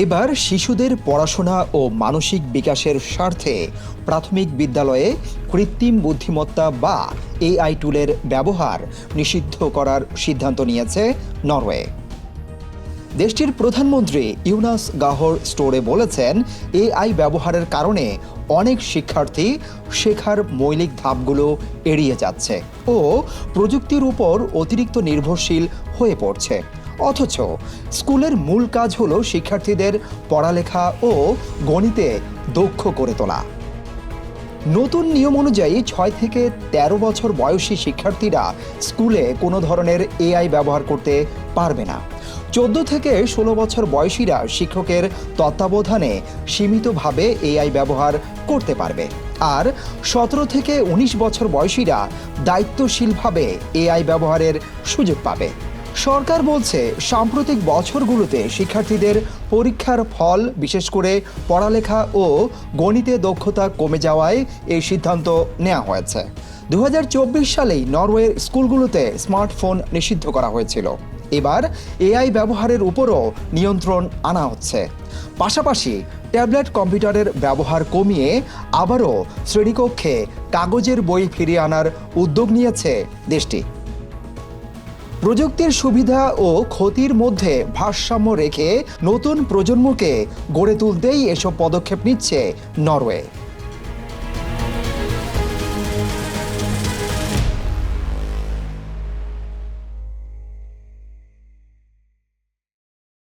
এবার শিশুদের পড়াশোনা ও মানসিক বিকাশের স্বার্থে প্রাথমিক বিদ্যালয়ে কৃত্রিম বুদ্ধিমত্তা বা এআই টুলের ব্যবহার নিষিদ্ধ করার সিদ্ধান্ত নিয়েছে নরওয়ে। দেশটির প্রধানমন্ত্রী ইউনাস গাহর স্টোরে বলেছেন, এআই ব্যবহারের কারণে অনেক শিক্ষার্থী শেখার মৌলিক ধাপগুলো এড়িয়ে যাচ্ছে ও প্রযুক্তির উপর অতিরিক্ত নির্ভরশীল হয়ে পড়ছে। অথচ স্কুলের মূল কাজ হলো শিক্ষার্থীদের পড়ালেখা ও গণিতে দক্ষ করে তোলা। নতুন নিয়ম অনুযায়ী 6 থেকে 13 বছর বয়সী শিক্ষার্থীরা স্কুলে কোনো ধরনের এআই ব্যবহার করতে পারবে না। 14 থেকে 16 বছর বয়সীরা শিক্ষকের তত্ত্বাবধানে সীমিতভাবে এআই ব্যবহার করতে পারবে, আর 17 থেকে 19 বছর বয়সীরা দায়িত্বশীলভাবে এআই ব্যবহারের সুযোগ পাবে। সরকার বলছে, সাম্প্রতিক বছরগুলোতে শিক্ষার্থীদের পরীক্ষার ফল, বিশেষ করে পড়ালেখা ও গণিতে দক্ষতা কমে যাওয়ায় এই সিদ্ধান্ত নেওয়া হয়েছে। 2024 সালেই নরওয়ের স্কুলগুলোতে স্মার্টফোন নিষিদ্ধ করা হয়েছিল। এবার এআই ব্যবহারের উপরও নিয়ন্ত্রণ আনা হচ্ছে। পাশাপাশি ট্যাবলেট কম্পিউটারের ব্যবহার কমিয়ে আবারও শ্রেণীকক্ষে কাগজের বই ফিরিয়ে আনার উদ্যোগ নিয়েছে দেশটি। প্রযুক্তির সুবিধা ও ক্ষতির মধ্যে ভারসাম্য রেখে নতুন প্রজন্মকে গড়ে তুলতেই এসব পদক্ষেপ নিচ্ছে নরওয়ে।